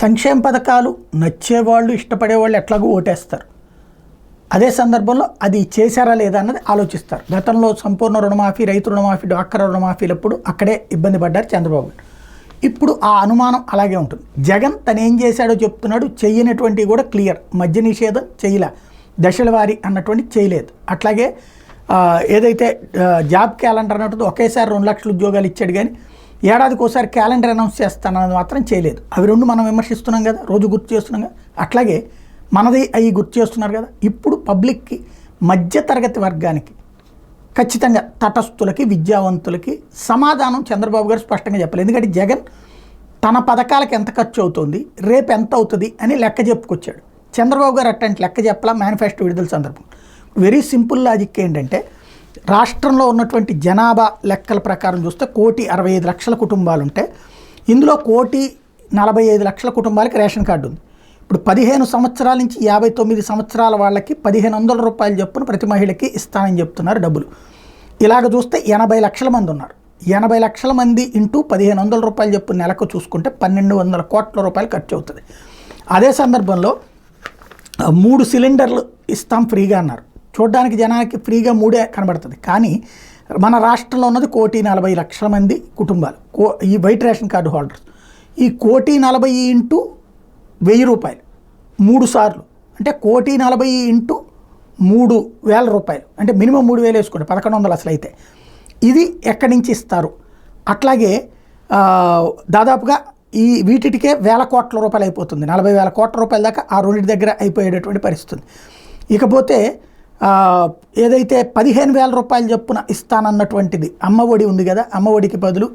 సంక్షేమ పథకాలు నచ్చేవాళ్ళు ఇష్టపడేవాళ్ళు ఎట్లాగో ఓటేస్తారు. అదే సందర్భంలో అది చేశారా లేదా అన్నది ఆలోచిస్తారు. గతంలో సంపూర్ణ రుణమాఫీ, రైతు రుణమాఫీ, డ్వాక్రా రుణమాఫీలప్పుడు అక్కడే ఇబ్బంది పడ్డారు చంద్రబాబు. ఇప్పుడు ఆ అనుమానం అలాగే ఉంటుంది. జగన్ తను ఏం చేశాడో చెప్తున్నాడు, చెయ్యనటువంటివి కూడా క్లియర్. మద్య నిషేధం చేయలే, దశల వారీ అన్నటువంటి చేయలేదు. అట్లాగే ఏదైతే జాబ్ క్యాలెండర్ అన్నట్టు ఒకేసారి 2 లక్షల ఉద్యోగాలు ఇచ్చాడు, కానీ ఏడాదికి ఒకసారి క్యాలెండర్ అనౌన్స్ చేస్తానన్నది మాత్రం చేయలేదు. అవి రెండు మనం విమర్శిస్తున్నాం కదా, రోజు గుర్తు చేస్తున్నాం కదా. అట్లాగే మనది అవి గుర్తు చేస్తున్నారు కదా. ఇప్పుడు పబ్లిక్కి, మధ్యతరగతి వర్గానికి, ఖచ్చితంగా తటస్థులకి, విద్యావంతులకి సమాధానం చంద్రబాబు గారు స్పష్టంగా చెప్పలేదు. ఎందుకంటే జగన్ తన పథకాలకు ఎంత ఖర్చు అవుతుంది, రేపు ఎంత అవుతుంది అని లెక్క చెప్పుకొచ్చాడు. చంద్రబాబు గారు అట్లాంటి లెక్క చెప్పలా మేనిఫెస్టో విడుదల సందర్భం. వెరీ సింపుల్ లాజిక్ ఏంటంటే, రాష్ట్రంలో ఉన్నటువంటి జనాభా లెక్కల ప్రకారం చూస్తే 1,65,00,000 కుటుంబాలు ఉంటే ఇందులో 1,45,00,000 కుటుంబాలకి రేషన్ కార్డు ఉంది. ఇప్పుడు 15 సంవత్సరాల నుంచి 59 సంవత్సరాల వాళ్ళకి 1,500 రూపాయలు చొప్పున ప్రతి మహిళకి ఇస్తానని చెప్తున్నారు డబ్బులు. ఇలాగ చూస్తే 80 లక్షల మంది ఉన్నారు. 80 లక్షల మంది ఇంటూ 1,500 రూపాయలు చొప్పున నెలకు చూసుకుంటే 1,200 కోట్ల రూపాయలు ఖర్చు అవుతుంది. అదే సందర్భంలో 3 సిలిండర్లు ఇస్తాం ఫ్రీగా అన్నారు. చూడడానికి జనానికి ఫ్రీగా 3 కనబడుతుంది, కానీ మన రాష్ట్రంలో ఉన్నది 1,40,00,000 మంది కుటుంబాలు, ఈ వైట్ రేషన్ కార్డు హోల్డర్స్. ఈ 1,40,00,000 ఇంటూ 1,000 రూపాయలు 3 సార్లు అంటే 1,40,00,000 ఇంటూ 3,000 రూపాయలు అంటే మినిమం 3,000 వేసుకోండి, 1,100 అసలు అయితే. ఇది ఎక్కడి నుంచి ఇస్తారు? అట్లాగే దాదాపుగా ఈ వీటికే 1,000 కోట్ల రూపాయలు అయిపోతుంది. 40,000 కోట్ల రూపాయల దాకా ఆ రెండింటి దగ్గర అయిపోయేటటువంటి పరిస్థితి. ఇకపోతే ఏదైతే 15,000 రూపాయలు చొప్పున ఇస్తానన్నటువంటిది అమ్మఒడి ఉంది కదా, అమ్మఒడికి బదులు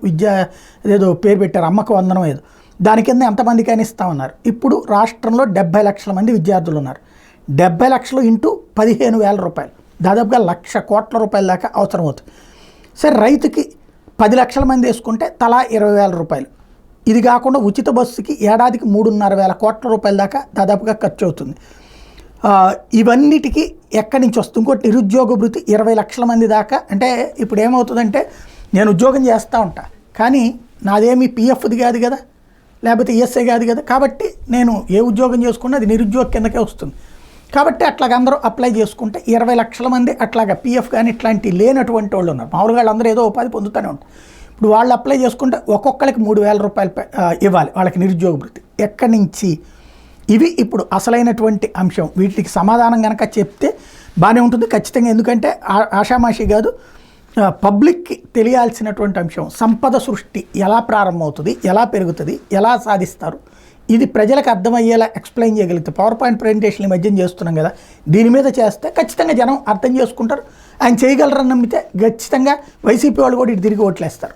ఏదో పేరు పెట్టారు, అమ్మకు వందనం ఏదో, దాని కింద ఎంతమందికైనా ఇస్తామన్నారు. ఇప్పుడు రాష్ట్రంలో 70 లక్షల మంది విద్యార్థులు ఉన్నారు. 70 లక్షలు ఇంటూ 15,000 రూపాయలు దాదాపుగా 1,00,000 కోట్ల రూపాయల దాకా అవసరం అవుతుంది. సరే, రైతుకి 10 లక్షల మంది వేసుకుంటే తలా 20,000 రూపాయలు. ఇది కాకుండా ఉచిత బస్సుకి ఏడాదికి 3,500 కోట్ల రూపాయల దాకా దాదాపుగా ఖర్చు అవుతుంది. ఇవన్నిటికీ ఎక్కడి నుంచి వస్తుంది? ఇంకోటి నిరుద్యోగ భృతి 20 లక్షల మంది దాకా. అంటే ఇప్పుడు ఏమవుతుందంటే, నేను ఉద్యోగం చేస్తూ ఉంటా, కానీ నాదేమీ పిఎఫ్ది కాదు కదా, లేకపోతే ఈఎస్ఐ కాదు కదా, కాబట్టి నేను ఏ ఉద్యోగం చేసుకున్నా అది నిరుద్యోగ కిందకే వస్తుంది. కాబట్టి అట్లాగ అందరూ అప్లై చేసుకుంటే 20 లక్షల మంది అట్లాగా పిఎఫ్ కానీ ఇట్లాంటివి లేనటువంటి వాళ్ళు ఉన్నారు. మామూలుగా వాళ్ళందరూ ఏదో ఉపాధి పొందుతూనే ఉంటారు. ఇప్పుడు వాళ్ళు అప్లై చేసుకుంటే ఒక్కొక్కరికి 3,000 రూపాయలు ఇవ్వాలి వాళ్ళకి నిరుద్యోగ భృతి. ఎక్కడి నుంచి? ఇవి ఇప్పుడు అసలైనటువంటి అంశం. వీటికి సమాధానం కనుక చెప్తే బాగానే ఉంటుంది ఖచ్చితంగా. ఎందుకంటే ఆషామాషి కాదు, పబ్లిక్కి తెలియాల్సినటువంటి అంశం. సంపద సృష్టి ఎలా ప్రారంభమవుతుంది, ఎలా పెరుగుతుంది, ఎలా సాధిస్తారు, ఇది ప్రజలకు అర్థమయ్యేలా ఎక్స్ప్లెయిన్ చేయగలిగితే, పవర్ పాయింట్ ప్రజెంటేషన్లు మధ్యన చేస్తున్నాం కదా, దీని మీద చేస్తే ఖచ్చితంగా జనం అర్థం చేసుకుంటారు. ఆయన చేయగలరని నమ్మితే ఖచ్చితంగా వైసీపీ వాళ్ళు కూడా ఇటు తిరిగి ఓట్లేస్తారు.